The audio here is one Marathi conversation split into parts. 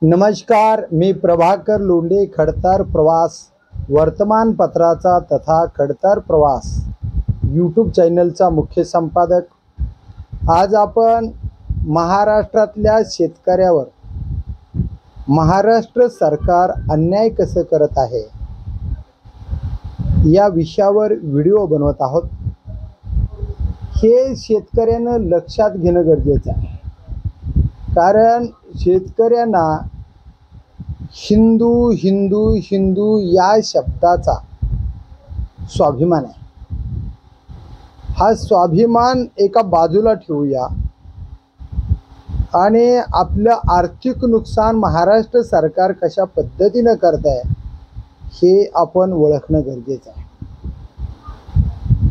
नमस्कार, मी प्रभाकर लोंढे, खडतर प्रवास वर्तमानपत्राचा तथा खडतर प्रवास यूट्यूब चॅनलचा मुख्य संपादक। आज आपण महाराष्ट्रातल्या शेतकऱ्यावर महाराष्ट्र सरकार अन्याय कसं करत आहे या विषयावर व्हिडिओ बनवत आहोत। हे शेतकऱ्यांना लक्षात घेणं गरजेचं आहे, कारण शेतकऱ्यांना हिंदू हिंदू हिंदू या शब्दाचा स्वाभिमान आहे। हा स्वाभिमान एका बाजूला ठेवूया आणि आपलं आर्थिक नुकसान महाराष्ट्र सरकार कशा पद्धतीने करत आहे हे आपण ओळखणं गरजेचं आहे।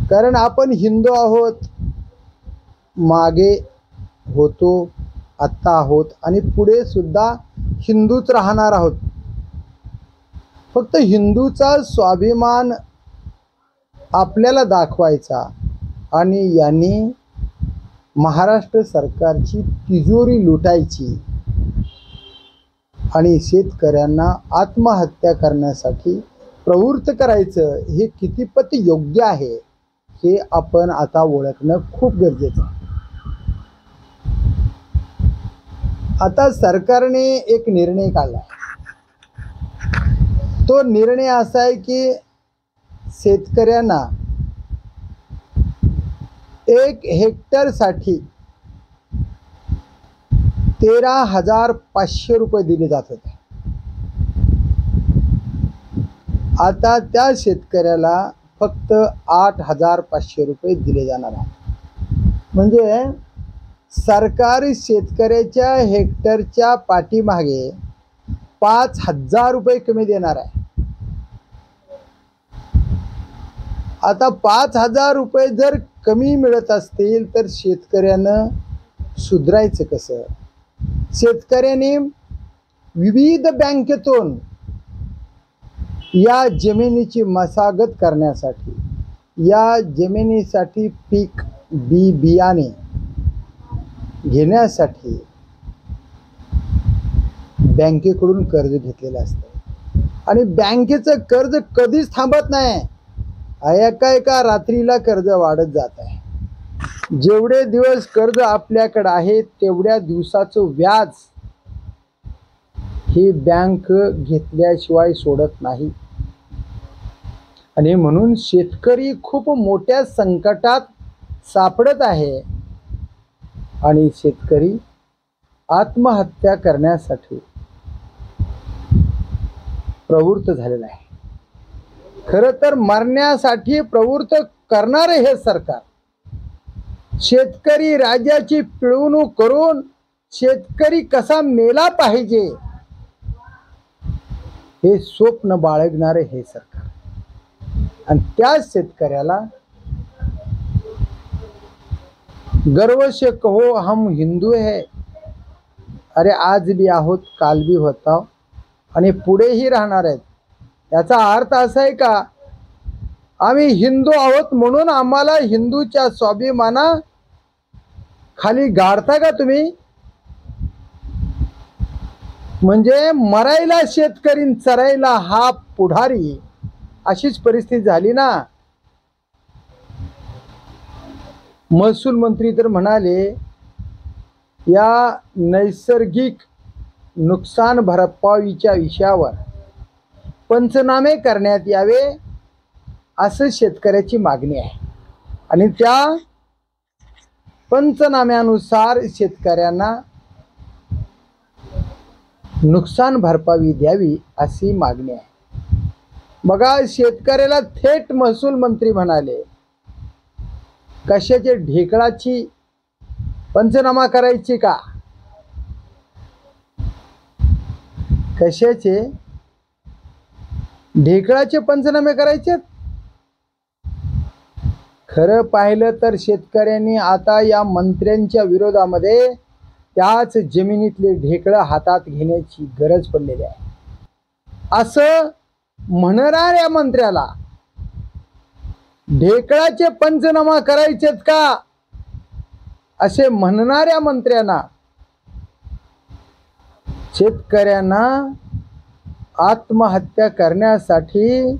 कारण आपण हिंदू आहोत, मागे होतो, आत्ता आहोत आणि पुढे सुद्धा हिंदूच राहणार आहोत। फक्त हिंदूचा स्वाभिमान आपल्याला दाखवायचा आणि यांनी महाराष्ट्र सरकारची तिजोरी लुटायची आणि शेतकऱ्यांना आत्महत्या करण्यासाठी प्रवृत्त करायचं, हे कितीपत योग्य आहे हे आपण आता ओळखणं खूप गरजेचं आहे। आता सरकारने एक निर्णय काढला। तो निर्णय असा आहे की शेतकऱ्यांना 1 हेक्टरसाठी 13,500 रुपये दिले जात होते। आता त्या शेतकऱ्याला फक्त 8,500 रुपये दिले जाणार आहेत। म्हणजे सरकार शेतकऱ्याच्या हेक्टरच्या पाठीमागे 5,000 रुपये कमी देणार आहे। आता 5,000 रुपये जर कमी मिळत असतील तर शेतकऱ्यानं सुधारायचं कसं? शेतकऱ्यांनी विविध बँकेतून या जमिनीची मशागत करण्यासाठी, या जमिनीसाठी पीक बियाणे घेण्यासाठी बँकेकडून कर्ज घेतलेलं असतं आणि बँकेचं कर्ज कधीच थांबत नाही। एका रात्रीला कर्ज वाढत जात आहे। जेवढे दिवस कर्ज आपल्याकडे आहे तेवढ्या दिवसाचं व्याज ही बँक घेतल्याशिवाय सोडत नाही आणि म्हणून शेतकरी खूप मोठ्या संकटात सापडत आहे आणि शेतकरी आत्महत्या करण्यासाठी प्रवृत्त झालेला आहे। खरं तर मरण्यासाठी प्रवृत्त करणारे हे सरकार शेतकरी राजाची पिळवणूक करून शेतकरी कसा मेला पाहिजे हे स्वप्न बाळगणारे हे सरकार, आणि त्या शेतकऱ्याला गर्व से कहो हम हिंदू है, अरे आज भी आहोत, काल भी होता आणि पुढेही राहणार आहेत। याचा अर्थ असा आहे का आम्ही हिंदू आहोत म्हणून आम्हाला हिंदूच्या स्वाभिमाना खाली गाडता का तुम्ही? म्हणजे मरायला शेतकरी, चरायला हा पुढारी, अशीच परिस्थिती झाली ना। महसूल मंत्री तर म्हणाले या नैसर्गिक नुकसान भरपाईच्या विषयावर पंचनामे करण्यात यावे असं शेतकऱ्याची मागणी आहे आणि त्या पंचनाम्यानुसार शेतकऱ्यांना नुकसान भरपाई द्यावी अशी मागणी आहे। बघा, शेतकऱ्याला थेट महसूल मंत्री म्हणाले कशाचे ढेकळाची पंचनामा करायची का? कशाचे ढेकळाचे पंचनामे करायचे? खरं पाहिलं तर शेतकऱ्यांनी आता या मंत्र्यांच्या विरोधामध्ये त्याच जमिनीतले ढेकळं हातात घेण्याची गरज पडलेली आहे। असं म्हणणाऱ्या मंत्र्याला ढेकळाचे पंचनामा करायचेत का असे म्हणणाऱ्या मंत्र्यांना शेतकऱ्यांना आत्महत्या करण्यासाठी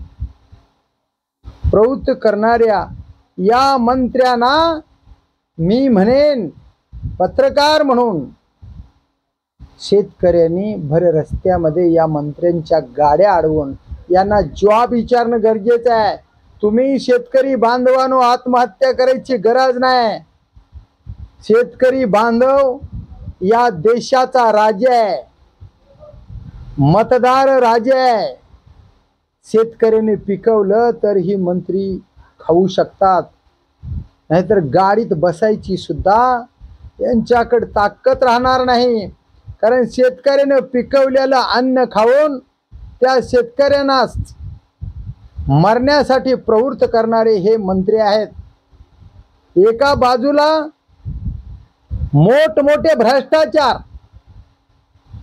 प्रवृत्त करणाऱ्या या मंत्र्यांना मी म्हणेन, पत्रकार म्हणून शेतकऱ्यांनी भर रस्त्यामध्ये या मंत्र्यांच्या गाड्या अडवून यांना जॉब विचारणं गरजेचं आहे. तुम्ही शेतकरी बांधवांनो, आत्महत्या करायची गरज नाही. शेतकरी बांधव या देशाचा राजा आहे, मतदार राजा आहे. शेतकऱ्याने पिकवलं तर ही मंत्री खाऊ शकतात, नाहीतर गाडीत बसायची सुद्धा यांच्याकडे ताकद राहणार नाही. कारण शेतकऱ्याने पिकवलेलं अन्न खाऊन त्या शेतकऱ्यांनाच मरण्यासाठी प्रवृत्त करणारे हे मंत्री आहेत. एका बाजूला मोठमोठे भ्रष्टाचार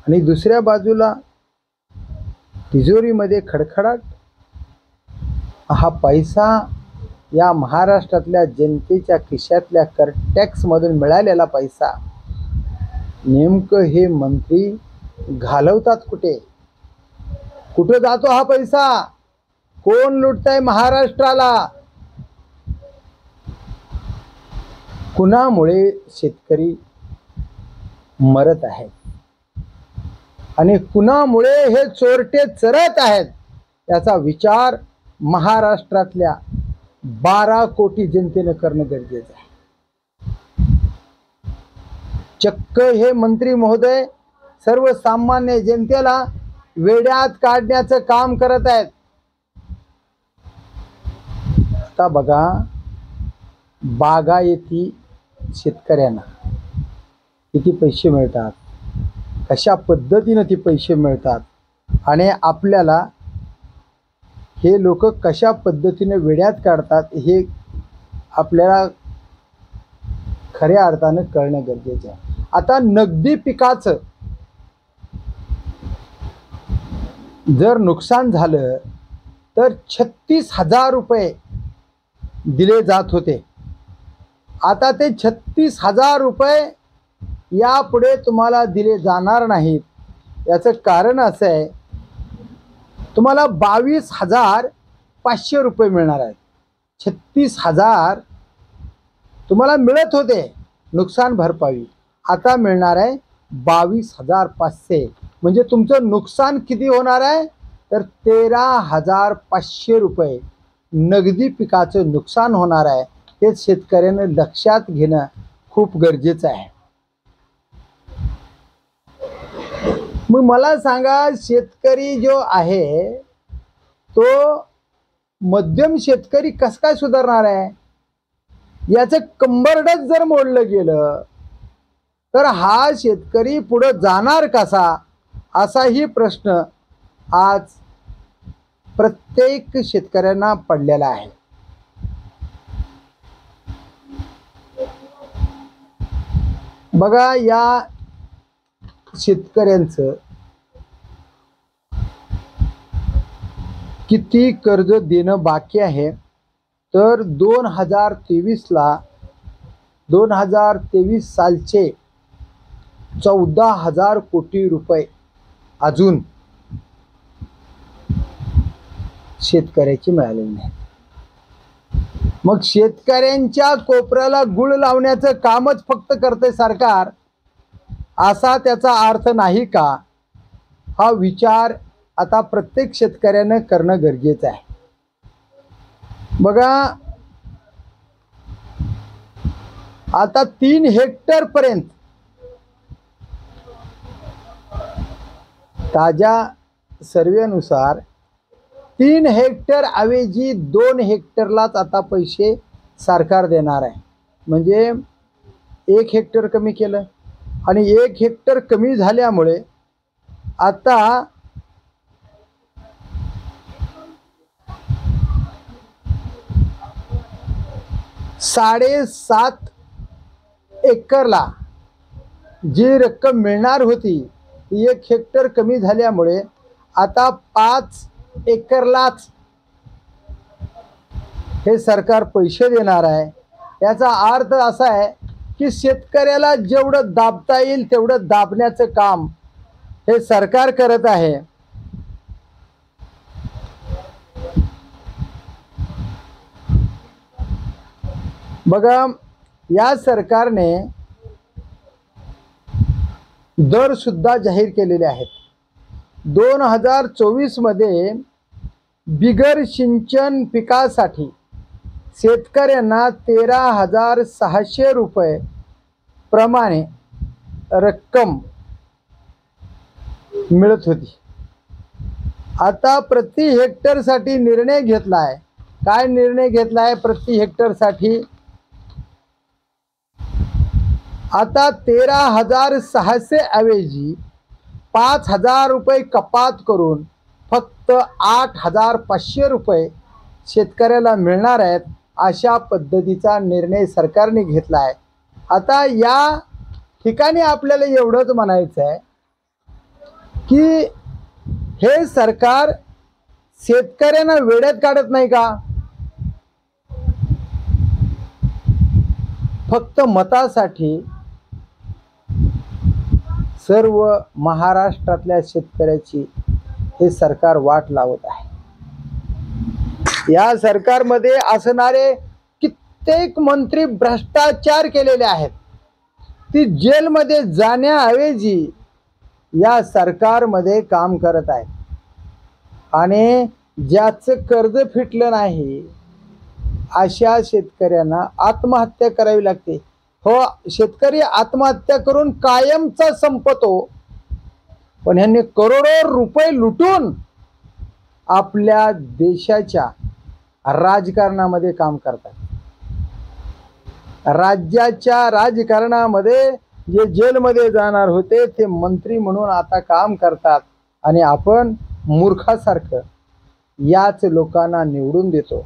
आणि दुसऱ्या बाजूला तिजोरीमध्ये खडखडाट. हा पैसा या महाराष्ट्रातल्या जनतेच्या खिशातल्या कर टॅक्समधून मिळालेला पैसा नेमकं हे मंत्री घालवतात कुठे? कुठे जातो हा पैसा? कोण लुटतंय महाराष्ट्राला? कुणामुळे शेतकरी मरत आहेत आणि कुणामुळे हे चोरटे चरत आहेत याचा विचार महाराष्ट्रातल्या 12 कोटी जनतेने करणं गरजेचं आहे. चक्क हे मंत्री महोदय सर्वसामान्य जनतेला वेड्यात काढण्याचं काम करत आहेत. आता बघा, बागायती शेतकऱ्यांना किती पैसे मिळतात, कशा पद्धतीने ते पैसे मिळतात आणि आपल्याला हे लोक कशा पद्धतीने वेड्यात काढतात हे आपल्याला खऱ्या अर्थाने कळणं गरजेचं आहे. आता नगदी पिकाचं जर नुकसान झालं तर 36,000 रुपये दिले जात होते. आता ते 36,000 रुपये यापुढे तुम्हाला दिले जाणार नाहीत. याचं कारण असं आहे, तुम्हाला 22,500 रुपये मिळणार आहेत. 36,000 तुम्हाला मिळत होते नुकसान भरपाई, आता मिळणार आहे 22,500. म्हणजे तुमचं नुकसान किती होणार आहे तर 13,500 रुपये नगदी पिकाचं नुकसान होणार आहे. हे शेतकऱ्याने लक्षात घेणं खूप गरजेचं आहे. मग मला सांगा, शेतकरी जो आहे तो मध्यम शेतकरी कस काय सुधारणार आहे? याचं कंबरडच जर मोडलं गेलं तर हा शेतकरी पुढे जाणार कसा, असाही प्रश्न आज प्रत्येक शेतकऱ्यांना पडलेला आहे. बघा, या शेतकऱ्यांचं किती कर्ज देणं बाकी आहे तर 2023 सालचे 14,000 कोटी रुपये अजून शेतकऱ्याची मिळालेली नाही. मग शेतकऱ्यांच्या कोपऱ्याला गुळ लावण्याचं कामच फक्त करते सरकार, असा त्याचा अर्थ नाही का? हा विचार आता प्रत्येक शेतकऱ्यानं करणं गरजेचं आहे. बघा, आता 3 हेक्टर पर्यंत ताज्या सर्वेनुसार 3 हेक्टर ऐवजी 2 हेक्टरलाच आता पैसे सरकार देणार आहे. म्हणजे 1 हेक्टर कमी केलं आणि 1 हेक्टर कमी झाल्यामुळे आता साडेसात एकरला जी रक्कम मिळणार होती, 1 हेक्टर कमी झाल्यामुळे आता 5 एकरलाच हे सरकार पैसे देणार आहे. याचा अर्थ असा आहे की शेतकऱ्याला जेवढं दाबता येईल तेवढं दाबण्याचं काम हे सरकार करत आहे। बघा, या सरकारने दर सुद्धा जाहीर केलेले आहेत। 2024 मध्ये बिगर सिंचन पिकासाठी शेतकऱ्यांना 13,600 रुपये प्रमाणे रक्कम मिळत होती। आता प्रति हेक्टर साठी निर्णय घेतला आहे। काय निर्णय घेतला आहे? प्रति हेक्टर साठी आता 13,600 ऐवजी 5,000 रुपये कपात करून फक्त 8,500 रुपये शेतकऱ्याला मिळणार आहेत, अशा पद्धतीचा निर्णय सरकारने घेतला आहे। आता या ठिकाणी आपल्याला एवढंच म्हणायचं आहे की हे सरकार शेतकऱ्यांना वेड्यात काढत नाही का? फक्त मतासाठी सर्व महाराष्ट्रातल्या शेतकऱ्याची हे सरकार वाट लावत आहे। या सरकारमध्ये असणारे कित्येक मंत्री भ्रष्टाचार केलेले आहेत। ती जेलमध्ये जाण्याऐवजी या सरकारमध्ये काम करत आहेत आणि ज्याचं कर्ज फिटलं नाही अशा शेतकऱ्यांना आत्महत्या करावी लागते। हो, शेतकरी आत्महत्या करून कायमचा संपतो, पण ह्यांनी करोडो रुपये लुटून आपल्या देशाच्या राजकारणामध्ये काम करतात। राज्याच्या राजकारणामध्ये जे जेलमध्ये जाणार होते ते मंत्री म्हणून आता काम करतात आणि आपण मूर्खासारखं याच लोकांना निवडून देतो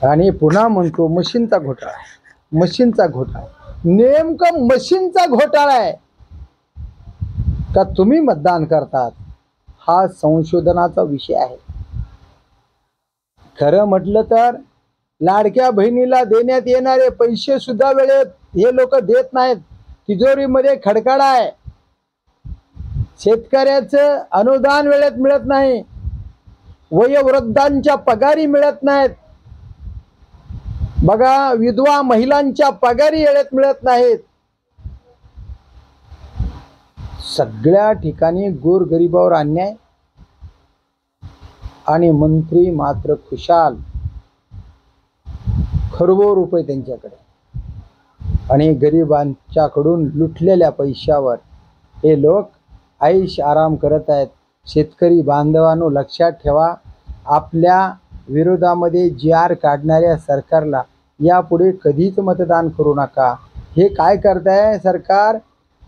आणि पुन्हा म्हणतो मशीनचा घोटाळा आहे, मशीनचा घोटाळा। नेमकं मशीनचा घोटाळा आहे का तुम्ही मतदान करतात हा संशोधनाचा विषय आहे। खरं म्हटलं तर लाडक्या बहिणीला देण्यात येणारे पैसे सुद्धा वेळेत हे लोक देत नाहीत। तिजोरीमध्ये खडकाडा आहे। शेतकऱ्याचं अनुदान वेळेत मिळत नाही, वयोवृद्धांच्या पगारी मिळत नाहीत। बघा, विधवा महिलांच्या पगारी वेळेत मिळत नाहीत। सगळ्या ठिकाणी गोरगरिबावर अन्याय आणि मंत्री मात्र खुशाल, खरबो रुपये त्यांच्याकडे आणि गरिबांच्याकडून लुटलेल्या पैशावर हे लोक ऐश आराम करत आहेत। शेतकरी बांधवांनो लक्षात ठेवा, आपल्या विरोधामध्ये GR काढणाऱ्या सरकारला यापुढे कधीच मतदान करू नका। हे काय करताय सरकार?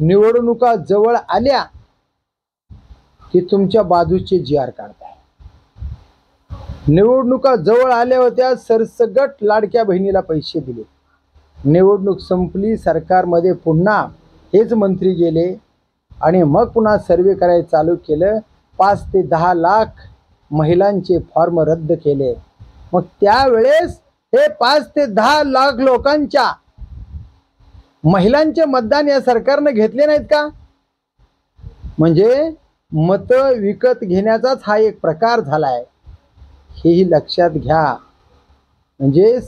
निवडणुका जवळ आल्या की तुमच्या बाजूचे GR काढताय। निवडणुका जवळ आल्या होत्या, सरसगट लाडक्या बहिणीला पैसे दिले। निवडणूक संपली, सरकारमध्ये पुन्हा हेच मंत्री गेले आणि मग पुन्हा सर्वे करायला चालू केलं। 5 ते 10 लाख महिलांचे फॉर्म रद्द केले। मग त्यावेळेस हे 5 ते 10 लाख लोकांच्या महिलांचे मतदान या सरकारने घेतले नाहीत का? म्हणजे मत विकत घेण्याचाच हा एक प्रकार झालाय, हेही लक्षात घ्या। म्हणजे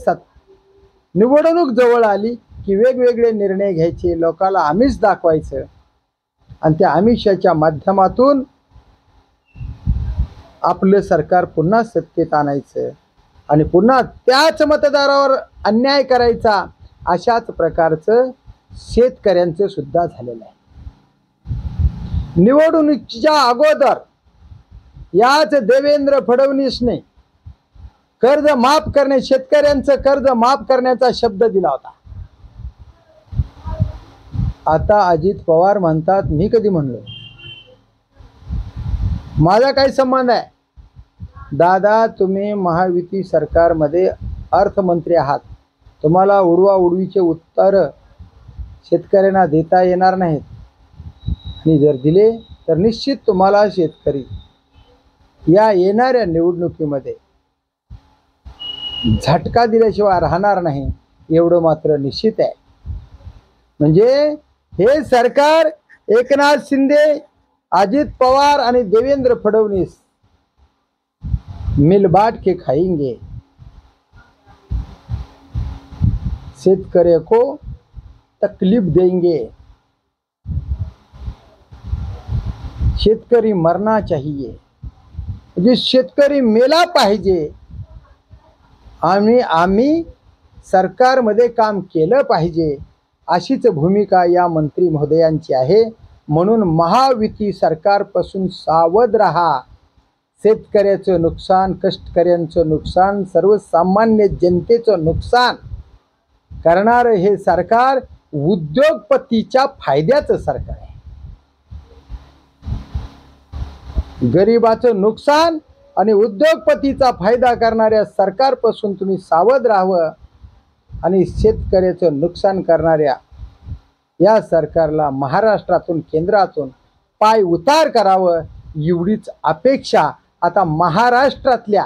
निवडणूक जवळ आली की वेगवेगळे निर्णय घ्यायचे, लोकांना आमिष दाखवायचं आणि त्या आमिषाच्या माध्यमातून आपलं सरकार पुन्हा सत्तेत आणायचं आणि पुन्हा त्याच मतदारावर अन्याय करायचा। अशाच प्रकारचं शेतकऱ्यांचं सुद्धा झालेलं आहे। निवडणुकीच्या अगोदर याच देवेंद्र फडणवीसने कर्ज माफ करणे, शेतकऱ्यांचं कर्ज माफ करण्याचा शब्द दिला होता। आता अजित पवार म्हणतात मी कधी म्हणलो? माझा काय संबंध आहे? दादा, तुम्ही महायुती सरकारमध्ये अर्थमंत्री आहात, तुम्हाला उडवाउडवीचे उत्तर शेतकऱ्यांना देता येणार नाहीत आणि जर दिले तर निश्चित तुम्हाला शेतकरी या येणाऱ्या निवडणुकीमध्ये झटका दिल्याशिवाय राहणार नाही, एवढं मात्र निश्चित आहे। म्हणजे हे सरकार एकनाथ शिंदे अजित पवार आणि देवेंद्र फडणवीस मिल बांट के खाएंगे, शेतकरी को तकलीफ देंगे, शेतकरी मरना चाहिए, म्हणजे शेतकरी मेला पाहिजे आणि आम्ही सरकारमध्ये काम केलं पाहिजे अशीच भूमिका या मंत्री महोदयांची आहे। म्हणून महायुती सरकारपासून सावध राहा। शेतकऱ्याचं नुकसान, कष्टकऱ्यांचं नुकसान, सर्वसामान्य जनतेचं नुकसान करणारं हे सरकार उद्योगपतीच्या फायद्याचं सरकार आहे। गरिबाचं नुकसान आणि उद्योगपतीचा फायदा करणाऱ्या सरकारपासून तुम्ही सावध राहावं आणि शेतकऱ्याचं नुकसान करणाऱ्या या सरकारला महाराष्ट्रातून, केंद्रातून पाय उतार करावं एवढीच अपेक्षा आता महाराष्ट्रातल्या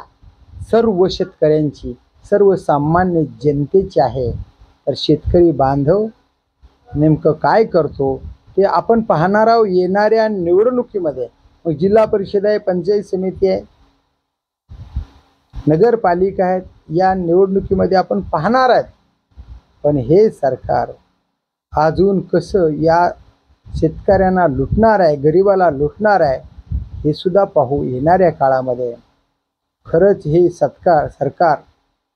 सर्व शेतकऱ्यांची, सर्वसामान्य जनतेची आहे। तर शेतकरी बांधव नेमकं काय करतो ते आपण पाहणार आहोत येणाऱ्या निवडणुकीमध्ये। मग जिल्हा परिषद आहे, पंचायत समिती आहे, नगरपालिका आहेत, या निवडणुकीमध्ये आपण पाहणार आहेत। पण हे सरकार अजून कसं या शेतकऱ्यांना लुटणार आहे, गरिबाला लुटणार आहे हे सुद्धा पाहू येणाऱ्या काळामध्ये। खरंच हे सरकार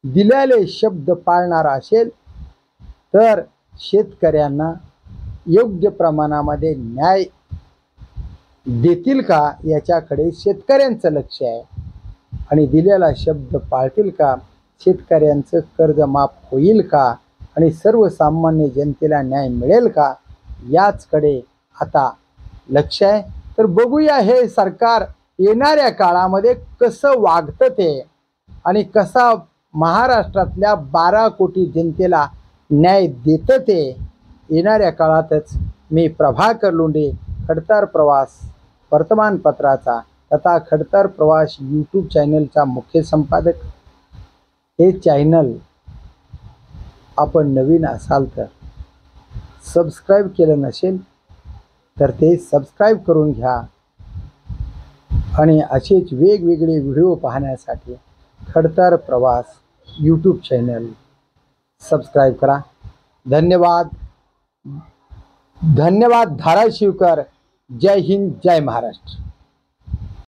दिलेले शब्द पाळणार असेल तर शेतकऱ्यांना योग्य प्रमाणामध्ये न्याय देतील का याच्याकडे शेतकऱ्यांचं लक्ष आहे आणि दिलेला शब्द पाळतील का, शेतकऱ्यांचं कर्ज माफ होईल का आणि सर्वसामान्य जनतेला न्याय मिळेल का याचकडे आता लक्ष आहे। तर बघूया हे सरकार येणाऱ्या काळामध्ये कसं वागतं ते आणि कसा महाराष्ट्रातल्या 12 कोटी जनतेला न्याय देतं ते येणाऱ्या काळातच। मी प्रभाकर लोंढे, खडतर प्रवास वर्तमानपत्राचा तथा खडतर प्रवास यूट्यूब चॅनलचा मुख्य संपादक। हे चॅनल आपण नवीन असाल तर सबस्क्राईब केलं नसेल तर ते सबस्क्राईब करून घ्या आणि असेच वेगवेगळे व्हिडिओ पाहण्यासाठी खडतर प्रवास यूट्यूब चॅनल सबस्क्राईब करा। धन्यवाद। धन्यवाद धाराशिवकर। जय हिंद, जय महाराष्ट्र।